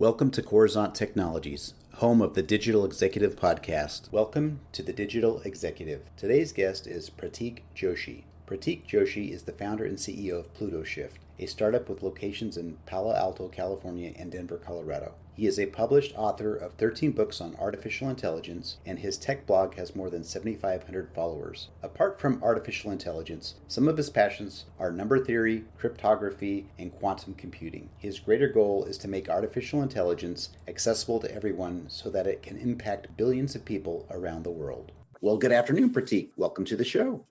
Welcome to Coruzant Technologies, home of the Digital Executive Podcast. Welcome to the Digital Executive. Today's guest is Prateek Joshi. Prateek Joshi is the founder and CEO of Plutoshift, a startup with locations in Palo Alto, California, and Denver, Colorado. He is a published author of 13 books on artificial intelligence, and his tech blog has more than 7,500 followers. Apart from artificial intelligence, some of his passions are number theory, cryptography, and quantum computing. His greater goal is to make artificial intelligence accessible to everyone so that it can impact billions of people around the world. Well, good afternoon, Prateek. Welcome to the show.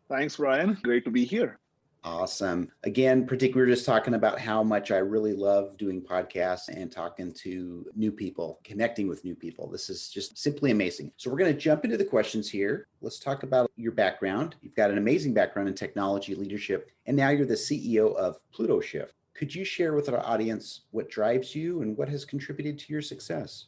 Thanks, Ryan. Great to be here. Awesome. Again, Prateek, we were just talking about how much I really love doing podcasts and talking to new people, connecting with new people. This is just simply amazing. So we're going to jump into the questions here. Let's talk about your background. You've got an amazing background in technology leadership, and now you're the CEO of Plutoshift. Could you share with our audience what drives you and what has contributed to your success?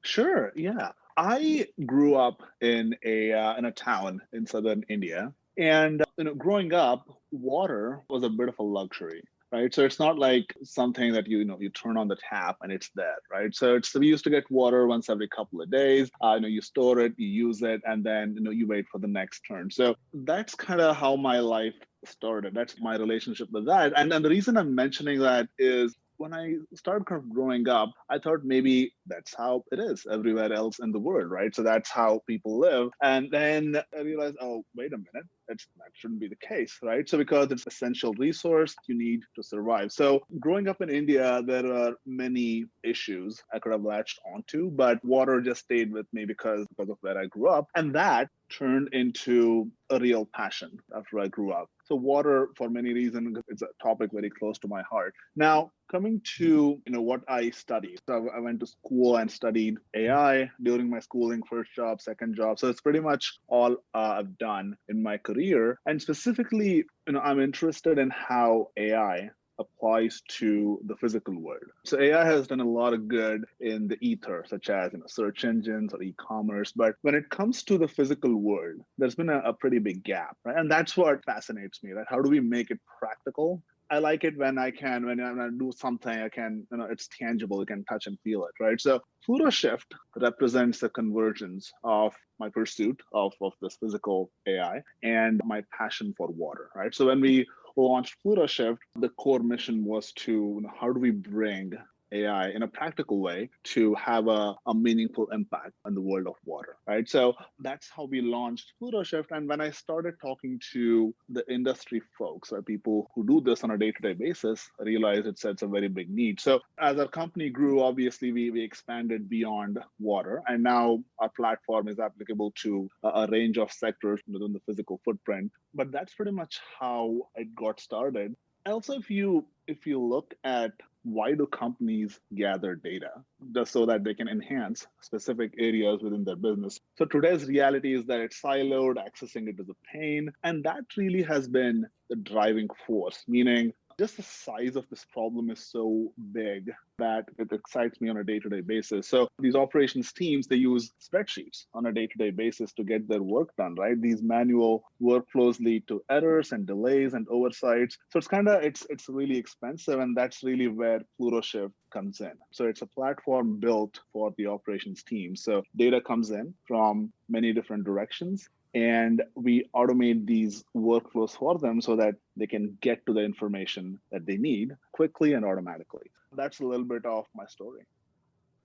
Sure. Yeah. I grew up in a town in southern India. And growing up, water was a bit of a luxury, right? So it's not like something that you turn on the tap and it's there, right? So we used to get water once every couple of days. You store it, you use it, and then you wait for the next turn. So that's kind of how my life started. That's my relationship with that. And the reason I'm mentioning that is when I started kind of growing up, I thought maybe that's how it is everywhere else in the world, right? So that's how people live. And then I realized, oh, wait a minute, that shouldn't be the case, right? So because it's an essential resource you need to survive. So growing up in India, there are many issues I could have latched onto, but water just stayed with me because of where I grew up. And that turned into a real passion after I grew up. So water, for many reasons, it's a topic very close to my heart. Now, coming to what I studied. So I went to school and studied AI during my schooling, first job, second job. So it's pretty much all I've done in my career. And specifically, I'm interested in how AI applies to the physical world. So AI has done a lot of good in the ether, such as search engines or e-commerce. But when it comes to the physical world, there's been a pretty big gap, right? And that's what fascinates me, right? How do we make it practical? I like it when I do something, I can, it's tangible, you can touch and feel it, right? So Plutoshift represents the convergence of my pursuit of this physical AI and my passion for water, right? So when we launched Plutoshift, the core mission was to, how do we bring AI in a practical way to have a meaningful impact on the world of water, right? So that's how we launched Plutoshift. And when I started talking to the industry folks, or people who do this on a day-to-day basis, I realized it's a very big need. So as our company grew, obviously we expanded beyond water. And now our platform is applicable to a range of sectors within the physical footprint. But that's pretty much how it got started. Also, if you look at why do companies gather data? Just so that they can enhance specific areas within their business. So today's reality is that it's siloed, accessing it is a pain. And that really has been the driving force, meaning just the size of this problem is so big that it excites me on a day-to-day basis. So these operations teams, they use spreadsheets on a day-to-day basis to get their work done, right? These manual workflows lead to errors and delays and oversights. So it's really expensive, and that's really where Plutoshift comes in. So it's a platform built for the operations team. So data comes in from many different directions, and we automate these workflows for them so that they can get to the information that they need quickly and automatically. That's a little bit of my story.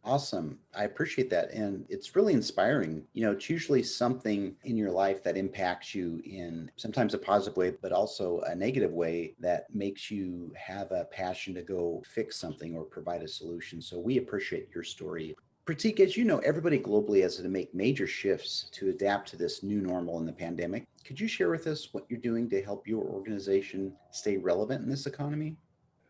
Awesome. I appreciate that. And it's really inspiring. It's usually something in your life that impacts you in sometimes a positive way, but also a negative way that makes you have a passion to go fix something or provide a solution. So we appreciate your story. Prateek, as you know, everybody globally has to make major shifts to adapt to this new normal in the pandemic. Could you share with us what you're doing to help your organization stay relevant in this economy?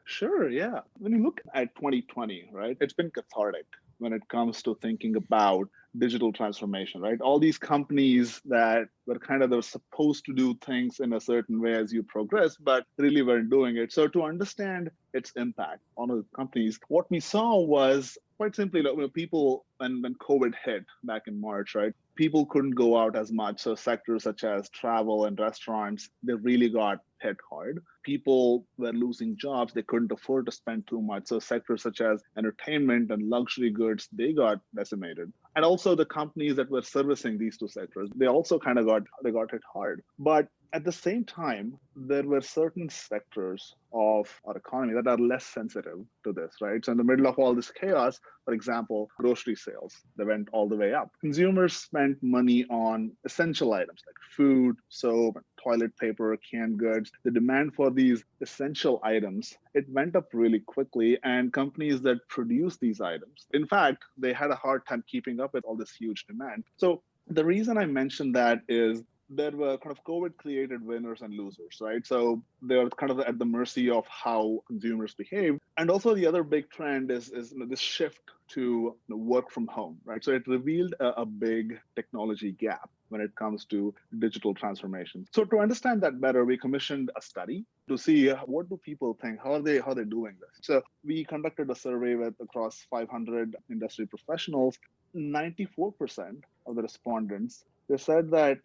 Sure, yeah. When you look at 2020, right, it's been cathartic when it comes to thinking about digital transformation, right? All these companies that were they were supposed to do things in a certain way as you progress, but really weren't doing it. So to understand its impact on the companies, what we saw was quite simply, people, when COVID hit back in March, right? People couldn't go out as much. So sectors such as travel and restaurants, they really got hit hard. People were losing jobs. They couldn't afford to spend too much. So sectors such as entertainment and luxury goods, they got decimated. And also the companies that were servicing these two sectors, they also got hit hard. But at the same time, there were certain sectors of our economy that are less sensitive to this, right? So in the middle of all this chaos, for example, grocery sales, they went all the way up. Consumers spent money on essential items like food, soap, toilet paper, canned goods. The demand for these essential items, it went up really quickly, and companies that produce these items, in fact, they had a hard time keeping up with all this huge demand. So the reason I mentioned that is there were COVID created winners and losers, right? So they're at the mercy of how consumers behave. And also the other big trend is this shift to work from home, right? So it revealed a big technology gap when it comes to digital transformation. So to understand that better, we commissioned a study to see what do people think, how are they doing this. So we conducted a survey with across 500 industry professionals. 94% of the respondents, they said that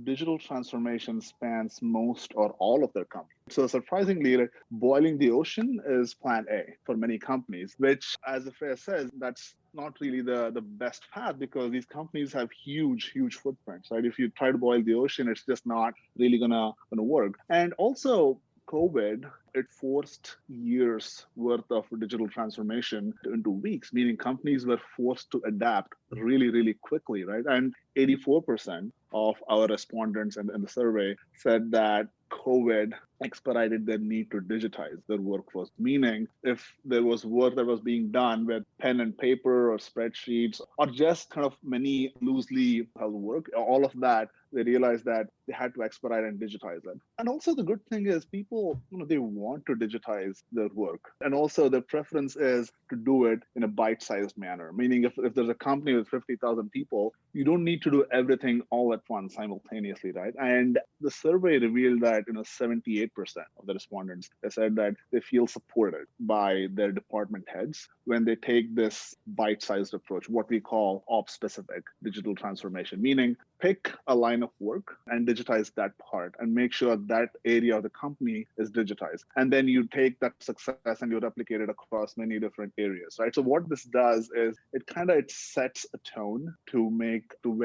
digital transformation spans most or all of their company. So surprisingly, boiling the ocean is plan A for many companies, which, as the phrase says, that's not really the best path, because these companies have huge footprints, right? If you try to boil the ocean, it's just not really gonna work. And also COVID, it forced years worth of digital transformation into weeks, meaning companies were forced to adapt really quickly, right? And 84% of our respondents in the survey said that COVID expedited their need to digitize their workflows, meaning if there was work that was being done with pen and paper or spreadsheets or just many loosely held work, all of that, they realized that they had to expedite and digitize it. And also the good thing is people, they want to digitize their work. And also the preference is to do it in a bite-sized manner, meaning if there's a company with 50,000 people, you don't need to do everything all at once simultaneously, right? And the survey revealed that 78% of the respondents, they said that they feel supported by their department heads when they take this bite-sized approach, what we call ops-specific digital transformation, meaning pick a line of work and digitize that part and make sure that area of the company is digitized. And then you take that success and you replicate it across many different areas, right? So what this does is it sets a tone to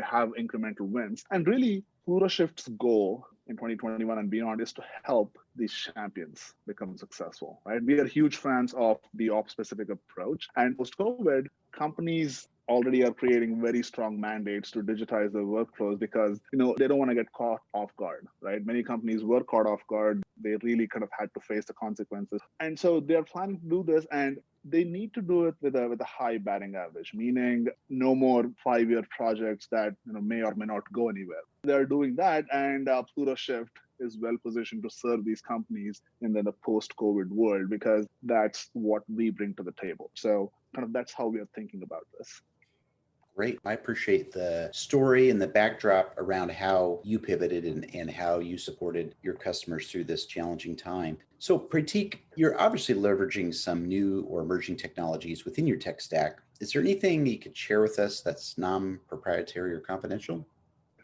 have incremental wins. And really, Plutoshift's goal in 2021 and beyond is to help these champions become successful, right? We are huge fans of the ops-specific approach. And post-COVID, companies already are creating very strong mandates to digitize their workflows because they don't want to get caught off guard, right? Many companies were caught off guard. They really had to face the consequences. And so they're planning to do this, and they need to do it with a high batting average, meaning no more 5-year projects that may or may not go anywhere. They're doing that, and Plutoshift is well positioned to serve these companies in the post-COVID world because that's what we bring to the table. So that's how we are thinking about this. Great. I appreciate the story and the backdrop around how you pivoted and how you supported your customers through this challenging time. So, Prateek, you're obviously leveraging some new or emerging technologies within your tech stack. Is there anything you could share with us that's non-proprietary or confidential?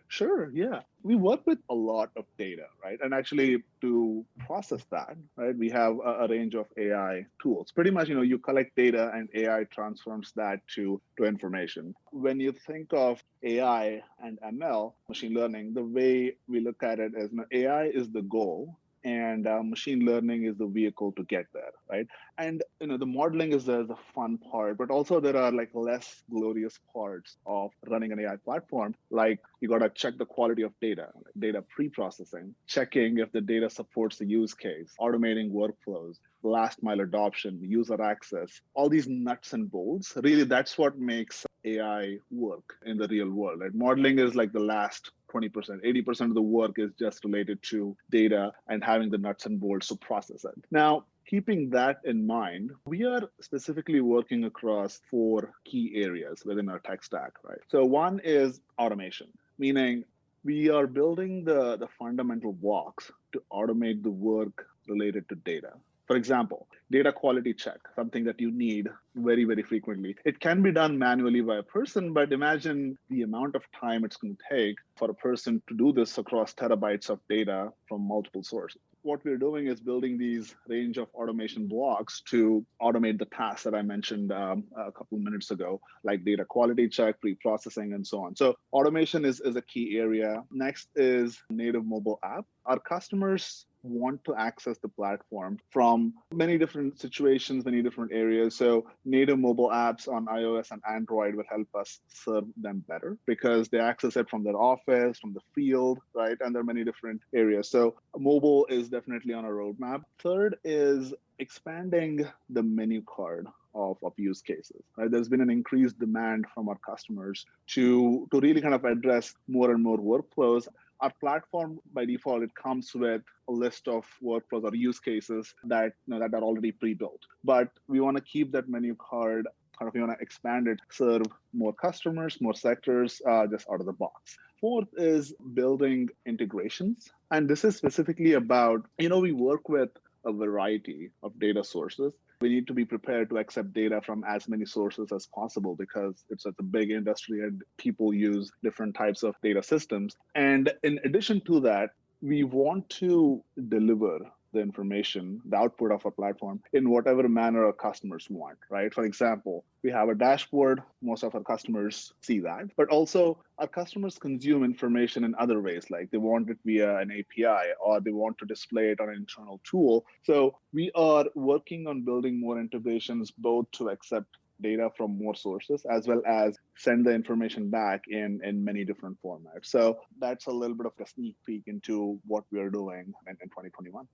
Sure, yeah. We work with a lot of data, right? And actually to process that, right, we have a range of AI tools. Pretty much, you collect data and AI transforms that to information. When you think of AI and ML, machine learning, the way we look at it is AI is the goal and machine learning is the vehicle to get there, right? And the modeling is the fun part, but also there are less glorious parts of running an AI platform. Like you got to check the quality of data, data pre-processing, checking if the data supports the use case, automating workflows, last mile adoption, user access, all these nuts and bolts. Really, that's what makes AI work in the real world. Right? Modeling is the last 20%, 80% of the work is just related to data and having the nuts and bolts to process it. Now, keeping that in mind, we are specifically working across four key areas within our tech stack, right? So one is automation, meaning we are building the fundamental blocks to automate the work related to data. For example, data quality check, something that you need very, very frequently. It can be done manually by a person, but imagine the amount of time it's going to take for a person to do this across terabytes of data from multiple sources. What we're doing is building these range of automation blocks to automate the tasks that I mentioned a couple of minutes ago, like data quality check, pre-processing, and so on. So automation is a key area. Next is native mobile app. Our customers want to access the platform from many different situations, many different areas. So native mobile apps on iOS and Android will help us serve them better because they access it from their office, from the field, right? And there are many different areas. So mobile is definitely on a roadmap. Third is expanding the menu card of use cases. Right? There's been an increased demand from our customers to really kind of address more and more workflows. Our platform, by default, it comes with a list of workflows or use cases that that are already pre-built. But we want to keep that menu card. We want to expand it, serve more customers, more sectors, just out of the box. Fourth is building integrations, and this is specifically about we work with a variety of data sources. We need to be prepared to accept data from as many sources as possible because it's a big industry and people use different types of data systems. And in addition to that, we want to deliver the information, the output of our platform in whatever manner our customers want, right? For example, we have a dashboard. Most of our customers see that, but also our customers consume information in other ways, like they want it via an API or they want to display it on an internal tool. So we are working on building more integrations, both to accept data from more sources as well as send the information back in many different formats. So that's a little bit of a sneak peek into what we are doing in 2021.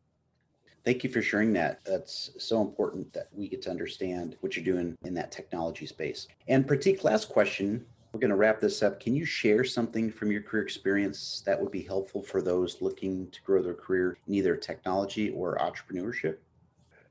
Thank you for sharing that. That's so important that we get to understand what you're doing in that technology space. And Prateek, last question. We're going to wrap this up. Can you share something from your career experience that would be helpful for those looking to grow their career in either technology or entrepreneurship?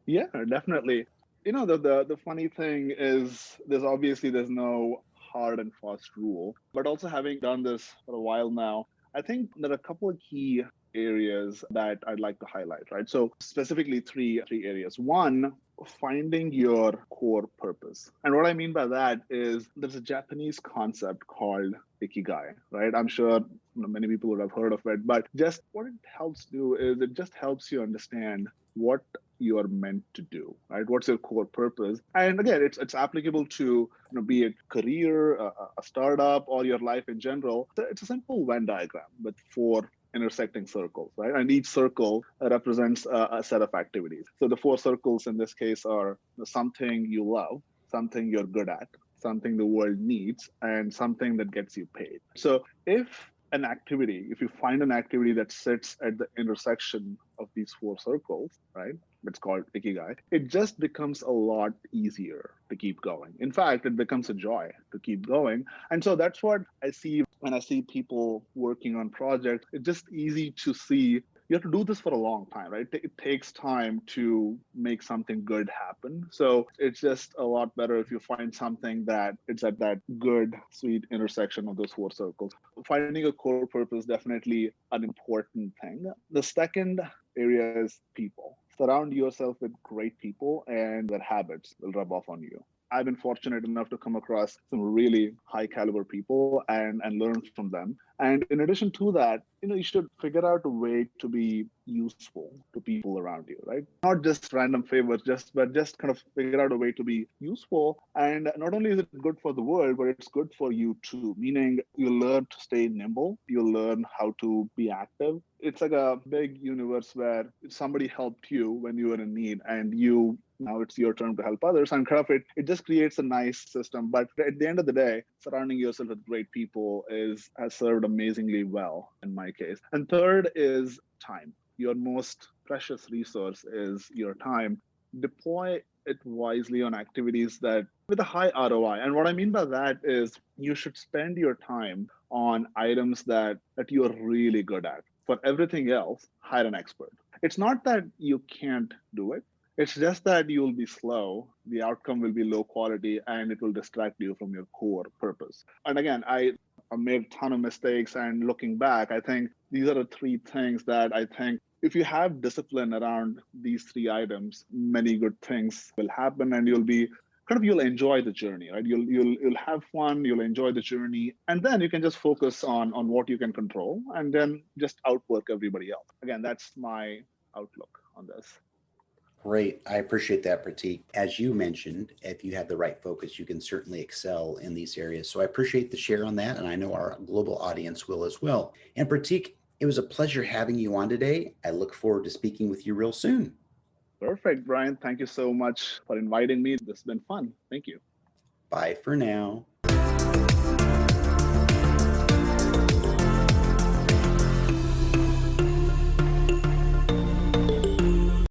Yeah, definitely. The funny thing is there's no hard and fast rule, but also having done this for a while now, I think there are a couple of key areas that I'd like to highlight, right? So specifically three areas. One, finding your core purpose. And what I mean by that is there's a Japanese concept called ikigai, right? I'm sure many people would have heard of it, but just what it helps do is it just helps you understand what you are meant to do, right? What's your core purpose? And again, it's applicable to be it career, a startup, or your life in general. So it's a simple Venn diagram with four intersecting circles, right? And each circle represents a set of activities. So the four circles in this case are something you love, something you're good at, something the world needs, and something that gets you paid. So if you find an activity that sits at the intersection of these four circles, right? It's called ikigai. It just becomes a lot easier to keep going. In fact, it becomes a joy to keep going. And so that's what I see when I see people working on projects. It's just easy to see you have to do this for a long time, right? It takes time to make something good happen. So it's just a lot better if you find something that it's at that good, sweet intersection of those four circles. Finding a core purpose, definitely an important thing. The second area is people. Surround yourself with great people and their habits will rub off on you. I've been fortunate enough to come across some really high caliber people and learn from them. And in addition to that, you should figure out a way to be useful to people around you, right? Not just random favors, but just kind of figure out a way to be useful. And not only is it good for the world, but it's good for you too, meaning you learn to stay nimble, you learn how to be active. It's like a big universe where somebody helped you when you were in need and now it's your turn to help others, and kind of it just creates a nice system. But at the end of the day, surrounding yourself with great people has served amazingly well in my case. And third is time. Your most precious resource is your time. Deploy it wisely on activities that with a high ROI. And what I mean by that is you should spend your time on items that you are really good at. For everything else, hire an expert. It's not that you can't do it. It's just that you'll be slow, the outcome will be low quality, and it will distract you from your core purpose. And again, I made a ton of mistakes. And looking back, I think these are the three things that I think if you have discipline around these three items, many good things will happen and you'll enjoy the journey, right? You'll have fun, you'll enjoy the journey, and then you can just focus on what you can control and then just outwork everybody else. Again, that's my outlook on this. Great. I appreciate that, Prateek. As you mentioned, if you have the right focus, you can certainly excel in these areas. So I appreciate the share on that, and I know our global audience will as well. And Prateek, it was a pleasure having you on today. I look forward to speaking with you real soon. Perfect, Brian. Thank you so much for inviting me. This has been fun. Thank you. Bye for now.